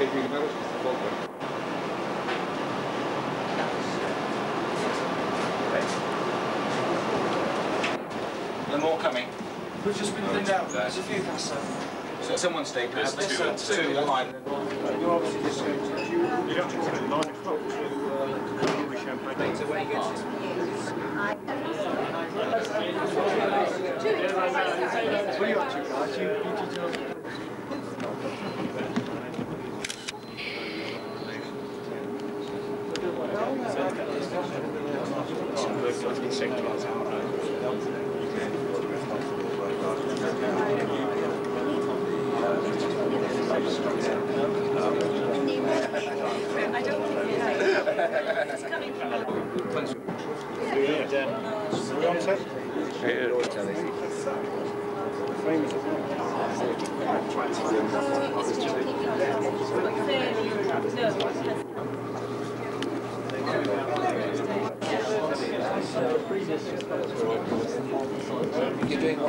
There are more coming. We've just been cleaned out. There's a few past So someone stayed with two behind. You're obviously just going to... You don't think it's 9 o'clock to champagne. So when he gets What are you up to, guys? You I don't think it's coming from Are we on set? You're doing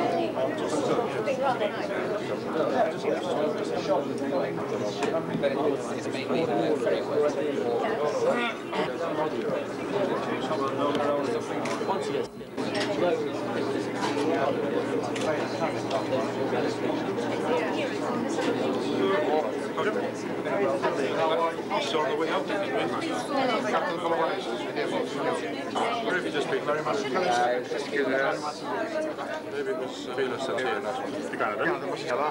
it's mainly very So the way out didn't we? Captain Colorado. Where have you just been? Very much. Maybe it was Felix that's here. Τι κάνετε? Καλά.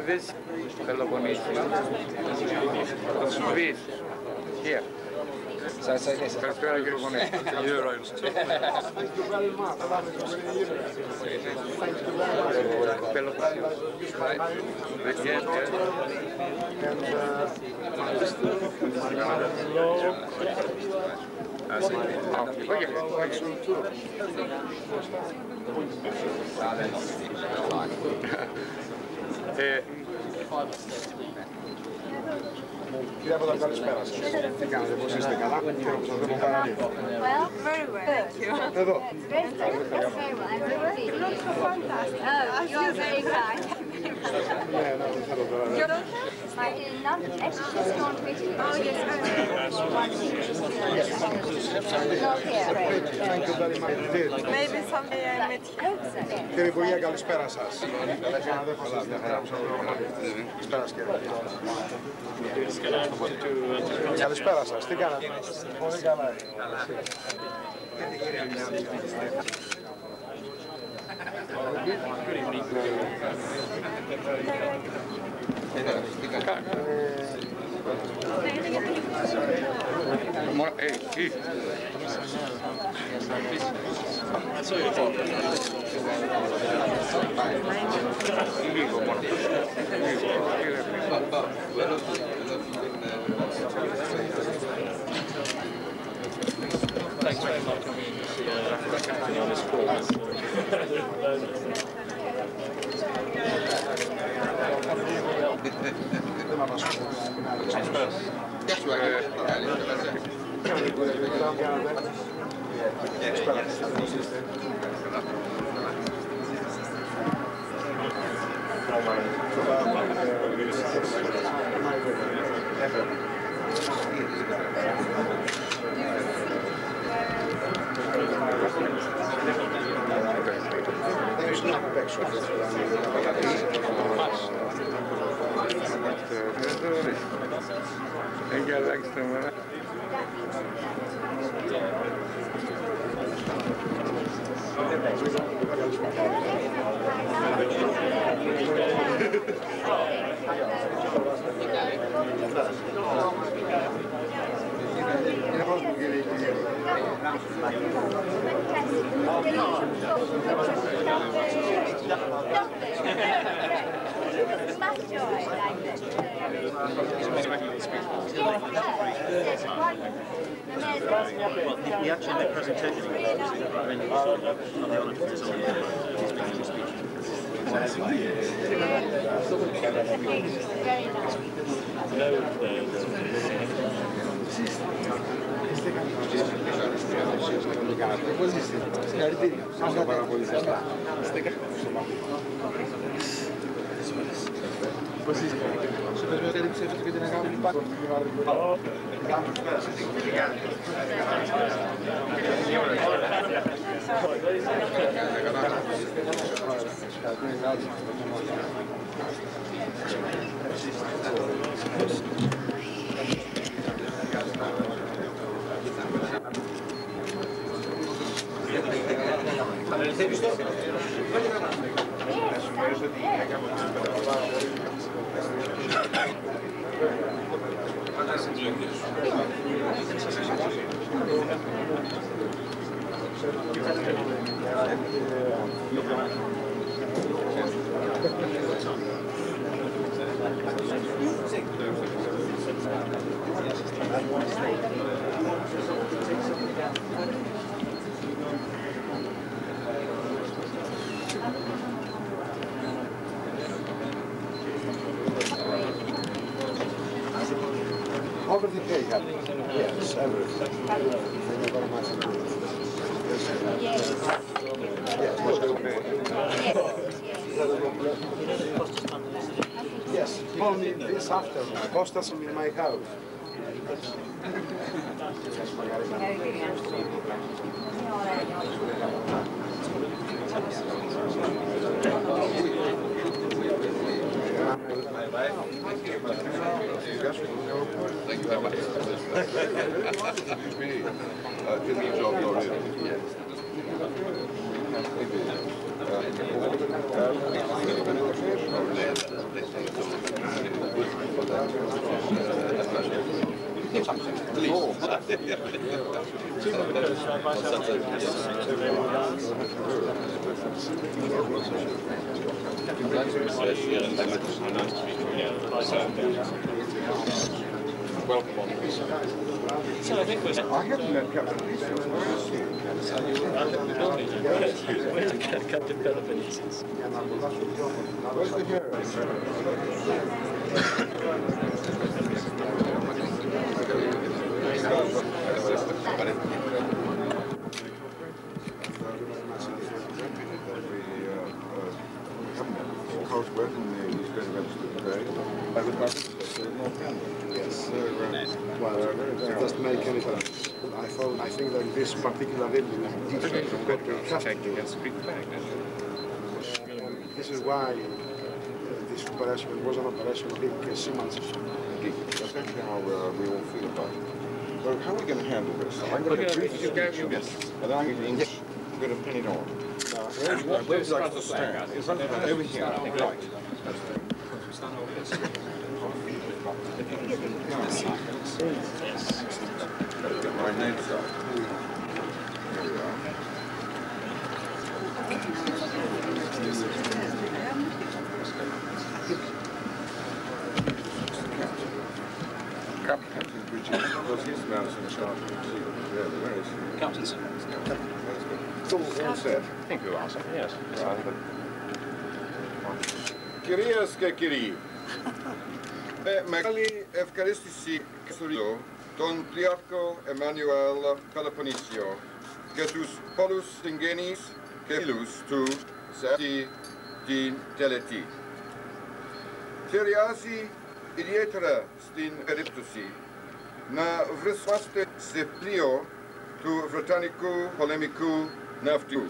This Peloponnese Swiss here. So this is Euros. Κυρία Ποδά, καλησπέρα σας. Τι κάνετε, πώς είστε, καλά? Χαίρομαι που σας βλέπω παραλίγο. Well, very well, thank you. Εδώ. Very well, I'm very busy. You look so fantastic. Oh, you're very kind. Ναι, να δεν θέλω τώρα. You're not actually she's going to Italy. Oh, yes, not here. Thank you very much indeed. Maybe someday I meet you. Κύριε Υπουργέ, καλησπέρα σας. Καλησπέρα σας, κύριε. Καλησπέρα σας, τι κάνατε? Πολύ καλά. Thanks very much for coming in to see Africa on this course. He actually made a presentation on the honour to his own speech. Συγχαρητήρια. Πάρα πολύ σωστά. Over the day, yes, everything. Thank you very much. Yes, only this afternoon. Costas in my house. Thank you very much. In the job you're in. Yes. Welcome on. So I think we're... I haven't met Captain Lisa. Where is he? Where's Captain Peloponnesus? Where's the hero? Coach Burton is going to register today. Yes. Well, it doesn't make any sense. I think that this particular building is different from better trafficking. This is why this operation was an operation of big Siemens. That's actually how we all feel about it. So how are we going to handle this? I'm going to brief you guys, and then I'm going to pin it on. Where's like the stand? Over here. Right. Get my names up. Here we are. Captain Bridges, because his man's in charge of the sea. Where is he? Captainson. It's all said. I think we are, yes. Κυρίες και κύριοι, με μεγάλη ευχαρίστηση καλωσορίζω τον πλοίαρχο Εμμανουέλ Πελοποννήσιο και τους πολλούς συγγενείς και φίλους του σε αυτή την τελετή. Ταιριάζει ιδιαίτερα στην περίπτωση να βρισκόμαστε σε πλοίο του Βρετανικού πολεμικού ναυτικού.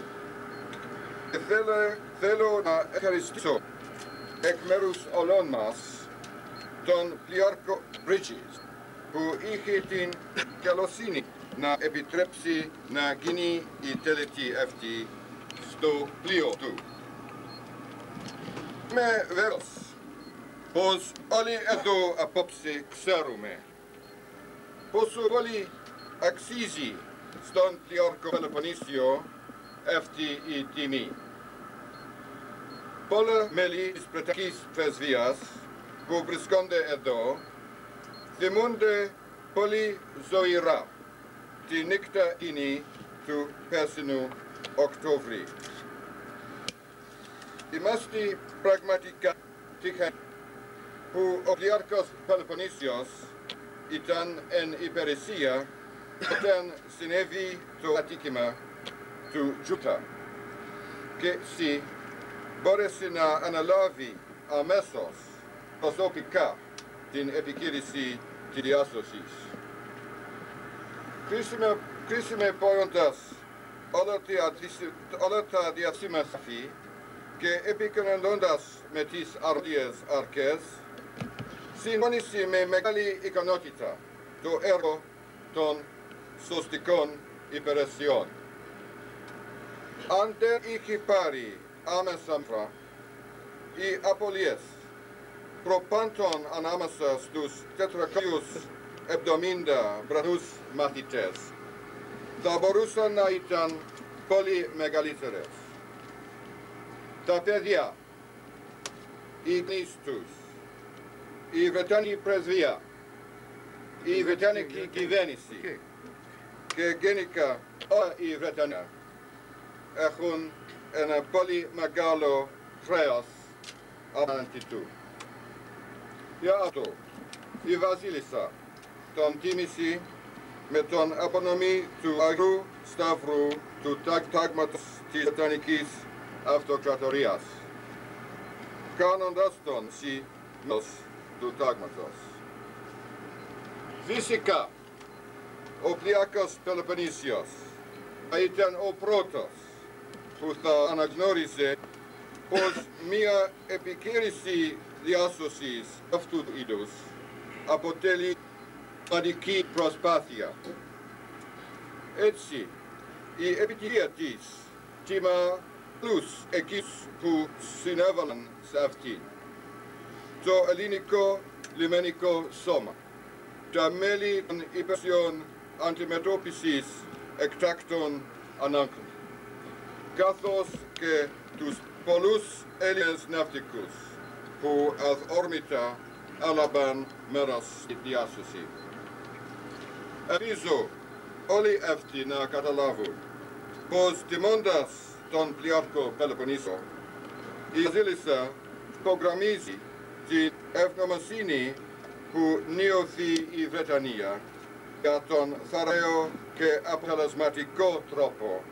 Και θέλω να ευχαριστήσω εκ μέρους όλων μας τον πλοίαρχο Bridges που είχε την καλοσύνη να επιτρέψει να γίνει η τελετή αυτή στο πλοίο του. Με βέβαιος πως όλοι εδώ απόψε ξέρουμε πόσο πολύ αξίζει στον πλοίαρχο Πελοποννήσιο αυτή η τιμή. Πολλά μέλη της Βρετανικής Πρεσβείας που βρισκόνται εδώ θυμούνται πολύ ζωηρά τη νύχτα εκείνη του περσινού Οκτώβρη. Είμαστε πραγματικά τυχεροί που ο πλοίαρχος Πελοποννήσιος ήταν εν υπηρεσία όταν συνέβη το ατύχημα του Τζούπα και εσύ μπόρεσε να αναλάβει αμέσως prosopica din epikirisi tidiasosis. Crissime poiontas oleta diasimasafi que epiconondas metis ardies arches sinonissime megali iconotita to ergo ton sosticon hyperation. Ante ikipari amesamfra I apolies propanton anamasa stus tetracius abdominda bradus matites taborusa naitan polymegaliteres tapedia ignistus I vetani presvia I vetanici givenisi que genica o I vetana echun en polymegalo treos Amantitu. Iato, I Vasilisa, ton timisi, με τον απονομή του Αγρού Σταύρου του τάγματος της Σατανικής Αυτοκρατορίας, κάνοντας τον σύμβολος του τάγματος. Φυσικά, ο Πλιάκος Πελοποννήσιος ήταν ο πρώτος που θα αναγνώριζε πως μία επικήρυξη διάσωσης αυτού του είδους αποτελεί σημαντική προσπάθεια. Έτσι, η επιτυχία της τιμά τους εκείνους που συνέβαλαν σε αυτήν. Το ελληνικό λιμενικό σώμα, τα μέλη των υπηρεσιών αντιμετώπισης εκτάκτων ανάγκων, καθώς και τους πολλούς Έλληνες ναυτικούς που αθόρμητα έλαβαν μέρος στη διάσωση. Ελπίζω όλοι αυτοί να καταλάβουν πως τιμώντας τον Πλιάρχο Πελοποννήσιο, η Βασίλισσα υπογραμμίζει την ευγνωμοσύνη που νιώθει η Βρετανία για τον θαραίο και αποτελεσματικό τρόπο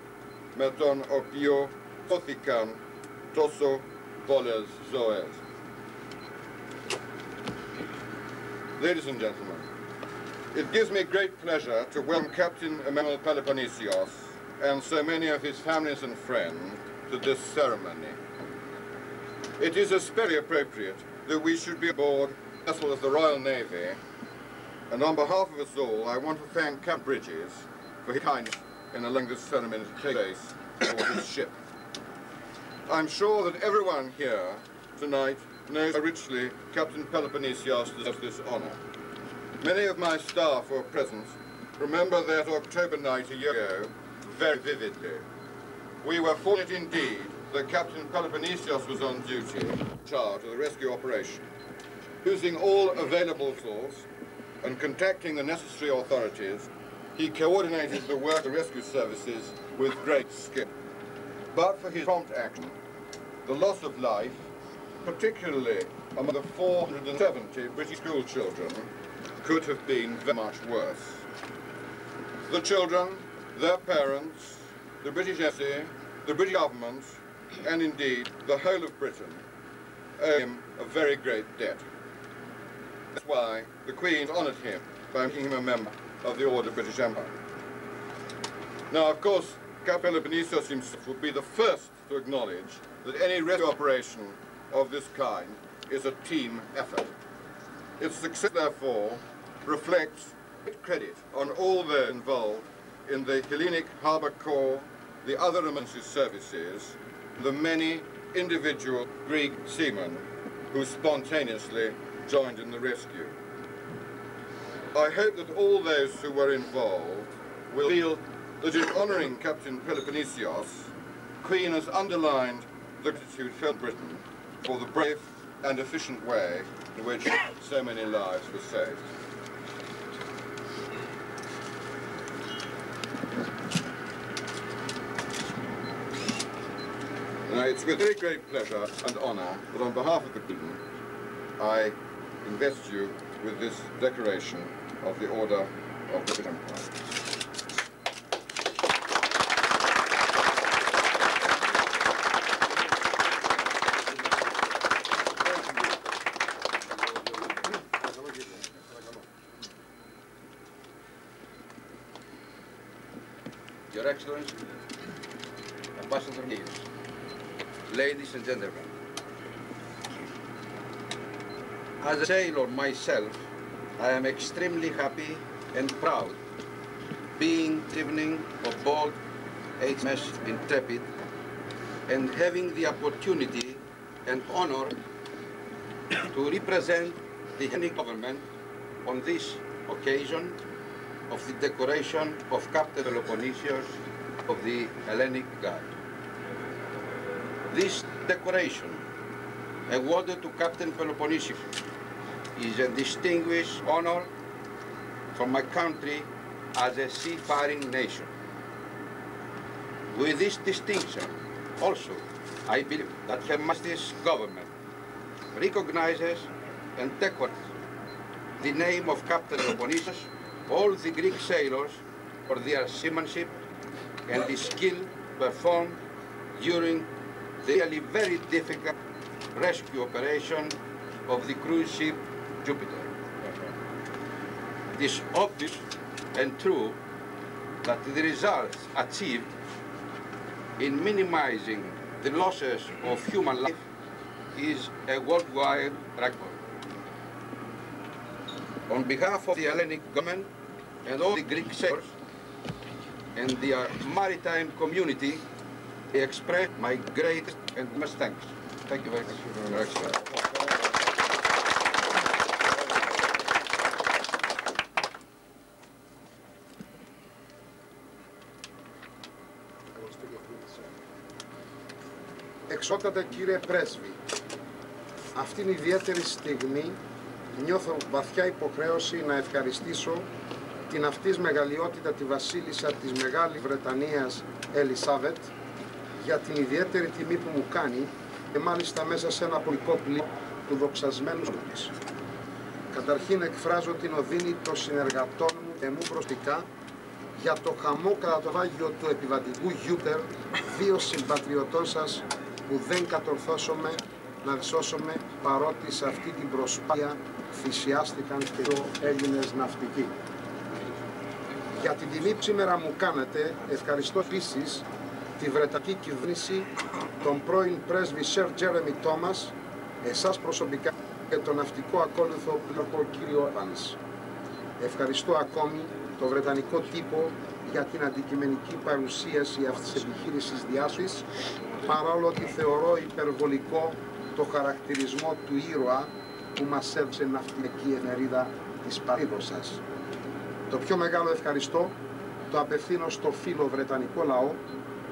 με τον οποίο σώθηκαν τόσο πολλές ζωές. Ladies and gentlemen, it gives me great pleasure to welcome Captain Emmanuel Peloponnesios and so many of his families and friends to this ceremony. It is especially appropriate that we should be aboard a vessel of the Royal Navy, and on behalf of us all, I want to thank Captain Bridges for his kindness in allowing this ceremony to take place aboard his ship. I'm sure that everyone here tonight knows how richly Captain Peloponnesios deserves this honor. Many of my staff who are present remember that October night a year ago very vividly. We were fortunate indeed that Captain Peloponnesios was on duty in charge of the rescue operation. Using all available tools and contacting the necessary authorities, he coordinated the work of the rescue services with great skill. But for his prompt action, the loss of life, particularly among the 470 British school children, could have been very much worse. The children, their parents, the British Embassy, the British government, and indeed the whole of Britain, owe him a very great debt. That's why the Queen honoured him by making him a member of the Order of the British Empire. Now, of course, Captain Peloponnesios himself would be the first to acknowledge that any rescue operation of this kind is a team effort. Its success, therefore, reflects great credit on all those involved in the Hellenic Harbour Corps, the other emergency services, the many individual Greek seamen who spontaneously joined in the rescue. I hope that all those who were involved will feel that in honouring Captain Peloponnesios, the Queen has underlined the gratitude felt Britain for the brave and efficient way in which so many lives were saved. Now, it's with very great pleasure and honour that on behalf of the Queen, I invest you with this decoration of the Order of the British Empire. Your Excellency, Ambassador News, ladies and gentlemen, as a sailor myself, I am extremely happy and proud being this evening aboard HMS Intrepid and having the opportunity and honor to represent the Hellenic government on this occasion of the decoration of Captain Peloponnesios of the Hellenic Guard. This decoration, awarded to Captain Peloponnesios, is a distinguished honor from my country as a seafaring nation. With this distinction, also, I believe that Her Majesty's government recognizes and decorates the name of Captain Peloponnesios, all the Greek sailors for their seamanship and the skill performed during the really very difficult rescue operation of the cruise ship Jupiter. It is obvious and true that the results achieved in minimizing the losses of human life is a worldwide record. On behalf of the Hellenic government and all the Greek sailors and the maritime community, I express my greatest and most thanks. Thank you very much, Your Excellency. Εξότατε κύριε Πρέσβη, αυτήν την ιδιαίτερη στιγμή νιώθω βαθιά υποχρέωση να ευχαριστήσω την αυτής μεγαλειότητα τη βασίλισσα της Μεγάλης Βρετανίας Ελισάβετ για την ιδιαίτερη τιμή που μου κάνει και μάλιστα μέσα σε ένα πολικό πλοίο του δοξασμένου της. Καταρχήν εκφράζω την οδύνη των συνεργατών μου και μου προσωπικά για το χαμό κατά το βάγιο του επιβατικού Jupiter, δύο συμπατριωτών σας που δεν κατορθώσαμε να σώσουμε παρότι σε αυτή την προσπάθεια θυσιάστηκαν και δύο Έλληνες ναυτικοί. Για την τιμή που σήμερα μου κάνετε, ευχαριστώ επίσης τη Βρετανική κυβέρνηση, τον πρώην πρέσβη Σερ Τζέρεμι Τόμας, εσάς προσωπικά και τον ναυτικό ακόλουθο πλήρχο κύριο Evans. Ευχαριστώ ακόμη το Βρετανικό τύπο για την αντικειμενική παρουσίαση αυτής της επιχείρησης διάσωσης, παρόλο ότι θεωρώ υπερβολικό το χαρακτηρισμό του ήρωα που μας έδωσε ναυτική εφημερίδα της πατρίδος σας. Το πιο μεγάλο ευχαριστώ το απευθύνω στο φίλο Βρετανικό λαό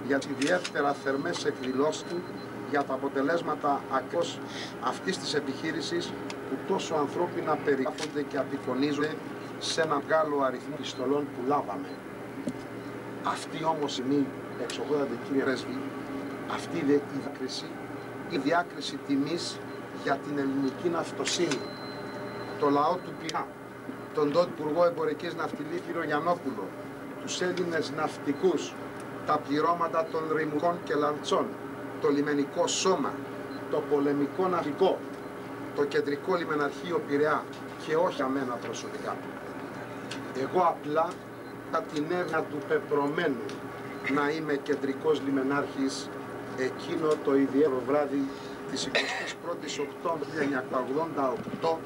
για τις ιδιαίτερα θερμές εκδηλώσεις του για τα αποτελέσματα ακριβώς αυτής της επιχείρησης που τόσο ανθρώπινα περιγράφονται και απεικονίζονται σε ένα μεγάλο αριθμό επιστολών που λάβαμε. Αυτή όμως η εξοχότατε κύριε Πρέσβη, αυτή η διάκριση τιμής για την ελληνική ναυτοσύνη, το λαό του Πειραιά, τον τότε Υπουργό Εμπορικής Ναυτιλίας κύριο Γιαννόπουλο, τους Έλληνες ναυτικούς, τα πληρώματα των ρημουκών και λαντσών, το λιμενικό σώμα, το πολεμικό ναυτικό, το κεντρικό λιμεναρχείο Πειραιά και όχι αμένα προσωπικά. Εγώ απλά την έννοια του πεπρωμένου να είμαι κεντρικός λιμενάρχης εκείνο το ιδιαίτερο βράδυ της 21ης Οκτώβρη 1988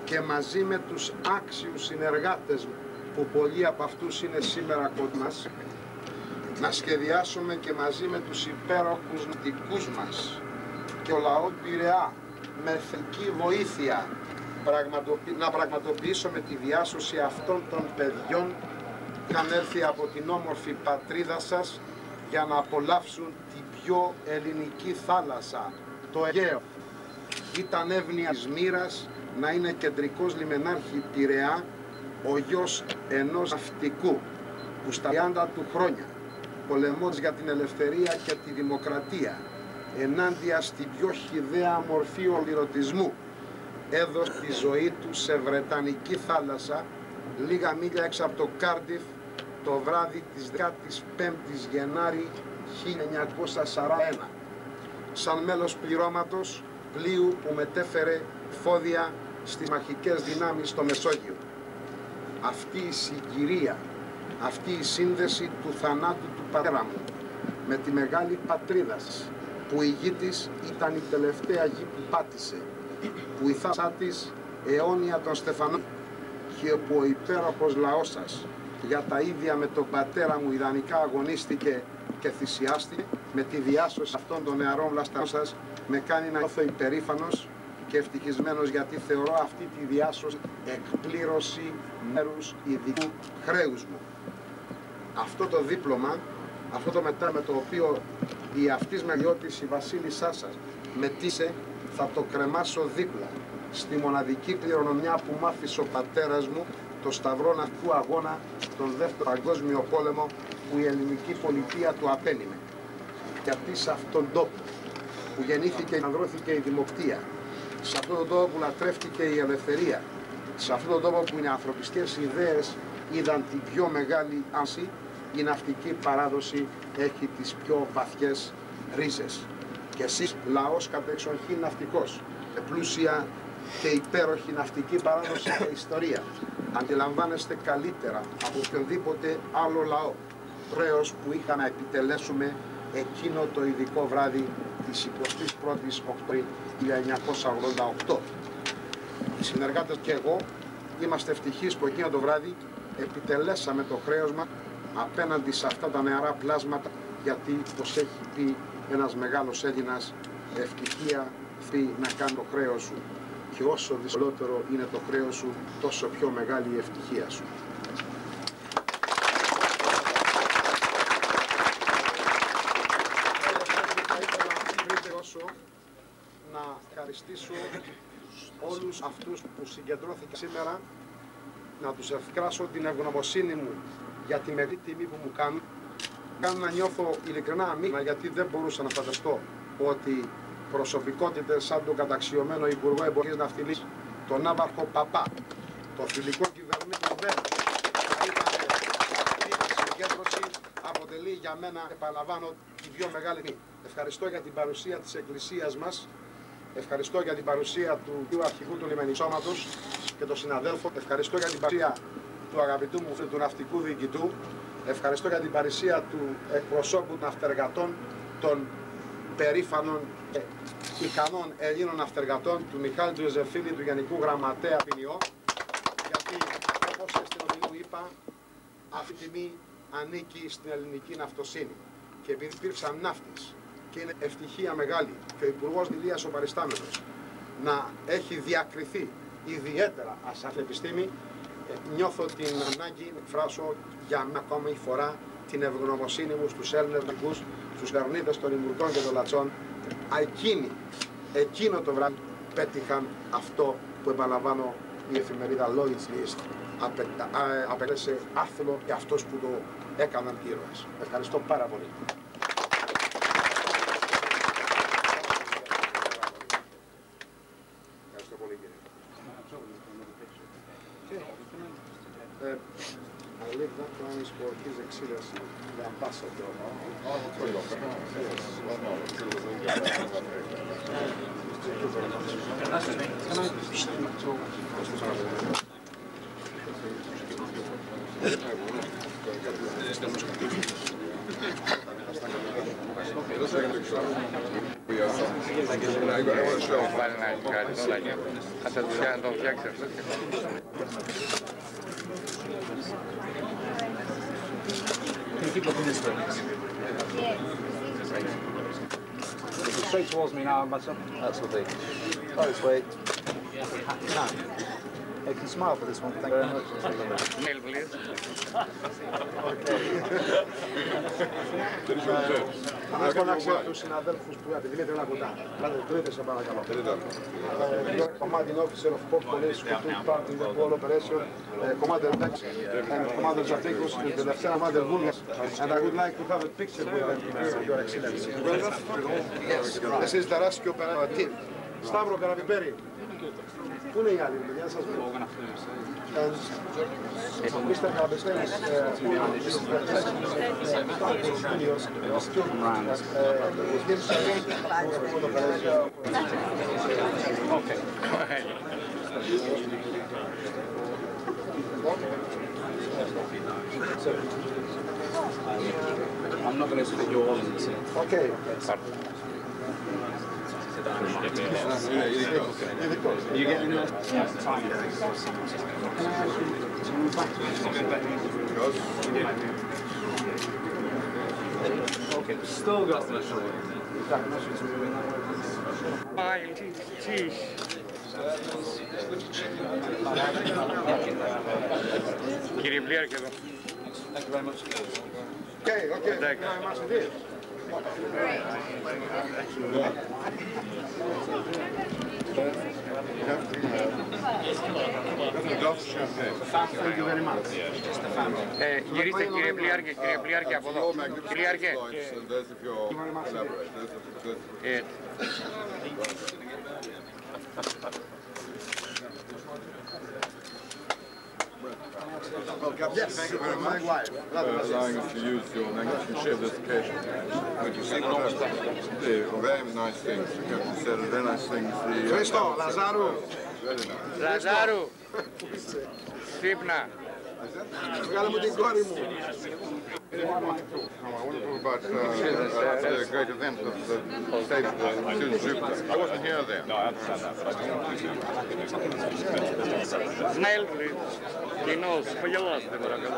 και μαζί με τους άξιους συνεργάτες μου που πολλοί από αυτούς είναι σήμερα κοντά μας να σχεδιάσουμε και μαζί με τους υπέροχους ναυτικούς μας και ο λαό του Πειραιά με θετική βοήθεια να πραγματοποιήσουμε τη διάσωση αυτών των παιδιών που είχαν έρθει από την όμορφη πατρίδα σας για να απολαύσουν την πιο ελληνική θάλασσα, το Αιγαίο. Ήταν εύνοια της μοίρας να είναι κεντρικός λιμενάρχη Πειραιά ο γιος ενός ναυτικού που στα 30 του χρόνια πολεμώντας για την ελευθερία και τη δημοκρατία ενάντια στην πιο χυδαία μορφή ολυρωτισμού έδωσε τη ζωή του σε Βρετανική θάλασσα λίγα μίλια έξω από το Κάρντιφ το βράδυ της 15ης Γενάρη 1941 σαν μέλος πληρώματος πλοίου που μετέφερε φόδια στις μαχικές δυνάμεις στο Μεσόγειο. Αυτή η συγκυρία αυτή η σύνδεση του θανάτου του πατέρα μου με τη μεγάλη πατρίδα σας, που η γη της ήταν η τελευταία γη που πάτησε, που η θάλασσά της αιώνια των Στεφανών και που ο υπέροχος λαός σας για τα ίδια με τον πατέρα μου ιδανικά αγωνίστηκε και θυσιάστηκε, με τη διάσωση αυτών των νεαρών βλαστών σας με κάνει να νιώθω υπερήφανος και ευτυχισμένος, γιατί θεωρώ αυτή τη διάσωση εκπλήρωση μέρους ειδικού χρέους μου. Αυτό το δίπλωμα, αυτό το μετά με το οποίο η αυτής μεγαλειώτης η βασίλισσά σας με τίσε, θα το κρεμάσω δίπλα στη μοναδική κληρονομιά που μ' άφησε ο πατέρας μου, το σταυρό ναυτικού αγώνα τον Δεύτερο Παγκόσμιο Πόλεμο, που η ελληνική πολιτεία του απένιμε. Γιατί σε αυτόν τον τόπο που γεννήθηκε και ανδρώθηκε η δημοκτία, σε αυτόν τον τόπο που λατρεύτηκε η ελευθερία, σε αυτόν τον τόπο που οι ανθρωπιστικές ιδέες είδαν την πιο μεγάλη άνση, η ναυτική παράδοση έχει τις πιο βαθιές ρίζες. Και εσείς, λαός κατεξοχήν ναυτικός, με πλούσια και υπέροχη ναυτική παράδοση και ιστορία, αντιλαμβάνεστε καλύτερα από οποιονδήποτε άλλο λαό χρέος που είχα να επιτελέσουμε εκείνο το ειδικό βράδυ της 21ης Οκτωβρίου 1988. Οι συνεργάτες και εγώ είμαστε ευτυχείς που εκείνο το βράδυ επιτελέσαμε το χρέος μας απέναντι σε αυτά τα νεαρά πλάσματα, γιατί, όπως έχει πει ένας μεγάλος Έλληνας, ευτυχία θέλει να κάνει το χρέος σου, και όσο δυσκολότερο είναι το χρέος σου, τόσο πιο μεγάλη η ευτυχία σου. Να ευχαριστήσω όλους αυτούς που συγκεντρώθηκαν σήμερα, να τους ευκράσω την ευγνωμοσύνη μου για τη μεγάλη τιμή που μου κάνουν. Κάνω να νιώθω ειλικρινά αμήχανα, γιατί δεν μπορούσα να φανταστώ ότι προσωπικότητες σαν τον καταξιωμένο Υπουργό Εμπορικής Ναυτιλίας, τον Ναύαρχο Παπά, το φιλικό κυβερνητικό βέλος, αυτή η συγκέντρωση αποτελεί για μένα, επαναλαμβάνω, τη πιο μεγάλη τιμή. Ευχαριστώ για την παρουσία της Εκκλησίας μας, ευχαριστώ για την παρουσία του αρχηγού του Λιμενισώματος και των συναδέλφων, ευχαριστώ για την παρουσία του αγαπητού μου του ναυτικού διοικητού, ευχαριστώ για την παρουσία του εκπροσώπου ναυτεργατών, των περήφανων και ικανών Ελλήνων ναυτεργατών, του Μιχάλη του Ιωζεφίλη, του Γενικού Γραμματέα Ποινιό, γιατί, όπως στην ομιλία μου είπα, αυτή τη τιμή ανήκει στην ελληνική ναυτοσύνη. Και επειδή υπήρξαν ναύτες και είναι ευτυχία μεγάλη και ο Υπουργός Δηλίας ο παριστάμενος να έχει διακριθεί ιδιαίτερα σε αυτή την επιστήμη, νιώθω την ανάγκη να εκφράσω για μια ακόμη φορά την ευγνωμοσύνη μου στους Έλληνες ναυτικούς, στους καρνίτες των Ιμουργών και των Λατσών. Εκείνο το βράδυ πέτυχαν αυτό που, επαναλαμβάνω, η εφημερίδα Lloyd's List απέλεσε άθλο για αυτούς που το έκαναν ήρωες. Ευχαριστώ πάρα πολύ. Ευχαριστώ πολύ, κύριε. I leave that one is for His Excellency, the Ambassador. Πάλι να έχει κάτι τώρα, θα τον φτιάξει αυτό. Can you keep looking this way? Straight towards me now, Ambassador. That's lovely. Oh, this way. No. You can smile for this one. Thank you very much. Mail, please. Να φωνάξω τους συναδέλφους που από τη Δημήτρη Λακουτά. Πάτε τρίτε, σε παρακαλώ. Commanding officer of Port Police who took part in the whole operation, Commander Bex and Commander Zafikus, and the Lieutenant Commander Vulgas. And I would like to have a picture with them, Your Excellency. This is the rescue team. Stavro Karabiberi. Πού είναι οι άλλοι, παιδιά, σας πω. Mr. Karabiberi, I'm not going to split you all in this. Okay. You get in there? Okay, still got the Κύριε Μπλιάρκη εδώ. Thank you very much. Okay, okay. Thank you very much indeed. Thank you very much. Γυρίστε κύριε Μπλιάρκη, από εδώ. Κύριε Μπλιάρκη. Yes, thank you very much for allowing us to use your magnificent this occasion. Very nice things. The captain said very nice things. Χριστό, Λαζάρου. Λαζάρου. Ξύπνα. Βγάλε μου την κόρη μου. I want to talk about the great event of the state of students Jupiter. I wasn't here then. No, I understand that. Snail, κοινός, παγιαλάστε παρακαλώ.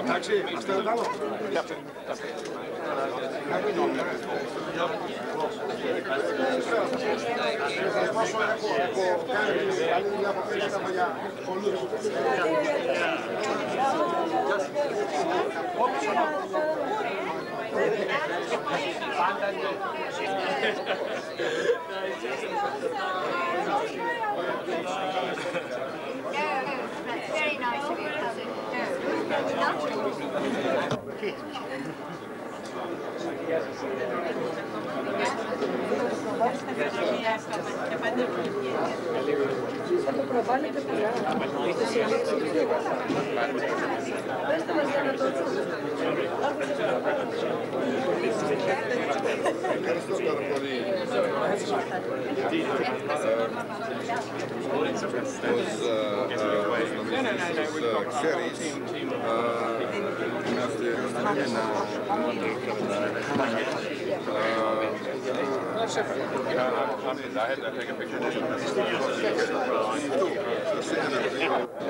Εντάξει, αυτό είναι άλλο. Πόσο έχω κάνει καλή δουλειά από πίσω στα παλιά. Πολλούς. That's very nice of you, cousin. Θα το προβάλλετε πολλά. Πέστε μας για να το δούμε. Ευχαριστώ πάρα πολύ. Ξέρεις,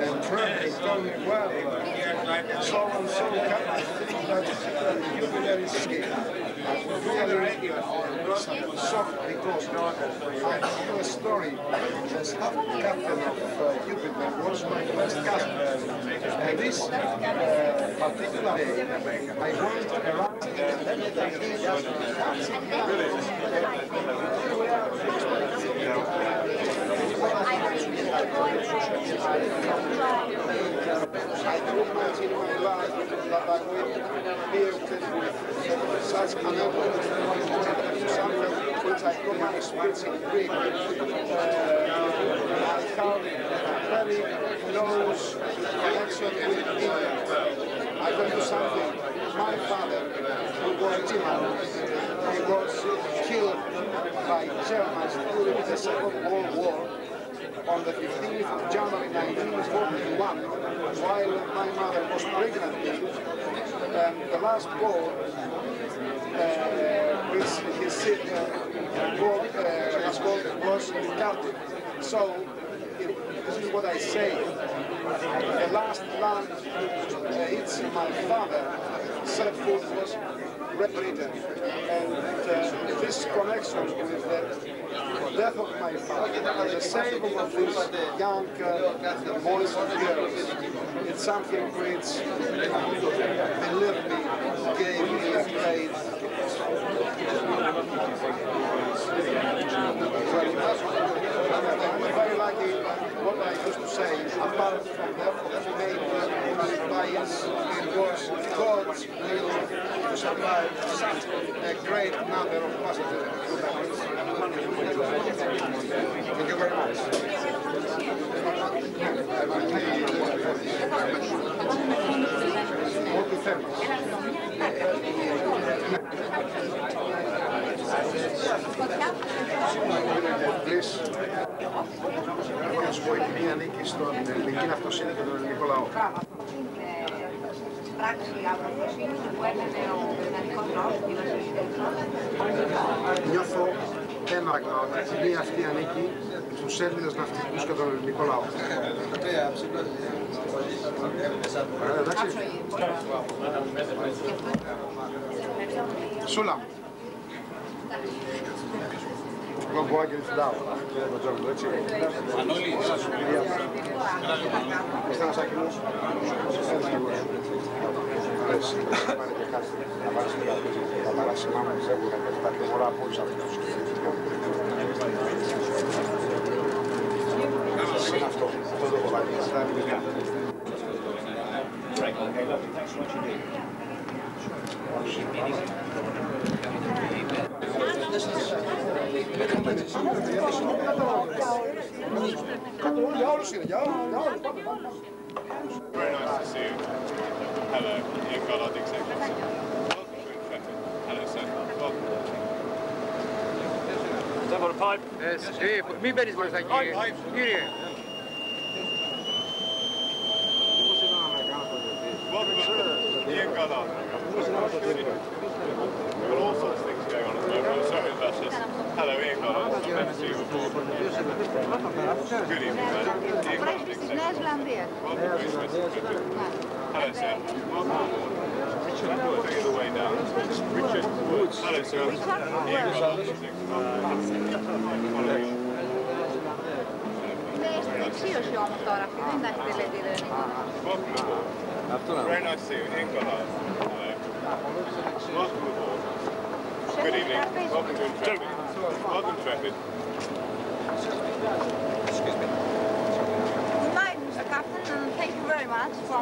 And Trump is going well. So and so that Jupiter is really shocked because I have a story. The staff captain of Jupiter was my first cousin. And this particular day, I went around I don't imagine my life that I will be able to such an effort something which I got my experience in Greek. I have a very close connection with England. I tell you something, my father, who was German, he was killed by Germans during the Second World War on the 15th of January 1941, while my mother was pregnant. The last ball, which his was Cardiff. So, this is what I say. The last land it's my father set foot was Great Britain. And this connection with the death of my father and the saving of these young boys and girls, it's something which, believe me, gave me a great I'm very lucky what I used to say, apart from the effort made by us, it was God's will to a great number of passengers. Thank you very much. Please. Να σου πω, η κοινή ανήκει στον ελληνική αυτοσύνη και τον ελληνικό λαό. Νιώθω ένα πράγμα, ότι η κοινή αυτή ανήκει στους Έλληνες ναυτικούς και τον ελληνικό λαό. Εντάξει. Σούλα. Don't go against down. Έτσι. Ανόλη. Είστε ένας άκρινος. Αρέσει. Πάρε και κάτι. Να πάρεις τα παράσημά μου, ζεύγουρα και τα τιμωρά από όλους αυτούς. Είναι αυτό. Αυτό το κομμάτι. Στα ελληνικά. Very nice to see you. Hello, Ian Goddard, Executive. Welcome to Intrepid. Hello, sir. Welcome. Has that got a pipe? Yes. Μην μπαίνεις μπροστά, κύριε. Κύριε. Welcome, Ian Goddard. We've got all sorts of things going on at the moment. I'm sorry about this. Hello, Ian Goddard. I've never seen you before. Good evening, man. Ian Goddard, Executive. Welcome to Intrepid. Hello, sir. Welcome. Figure the way down. Richard Woods. Hello, sir. Ian Goddard, Executive. Εξίωση όμως τώρα, αυτή δεν είναι τελετή ελληνικό. Welcome aboard. Very nice to see you. Ian Goddard. Hello. Welcome aboard. Good evening. Welcome to Intrepid. Welcome to Intrepid. Excuse me. Good night, Mr. Captain, and thank you very much for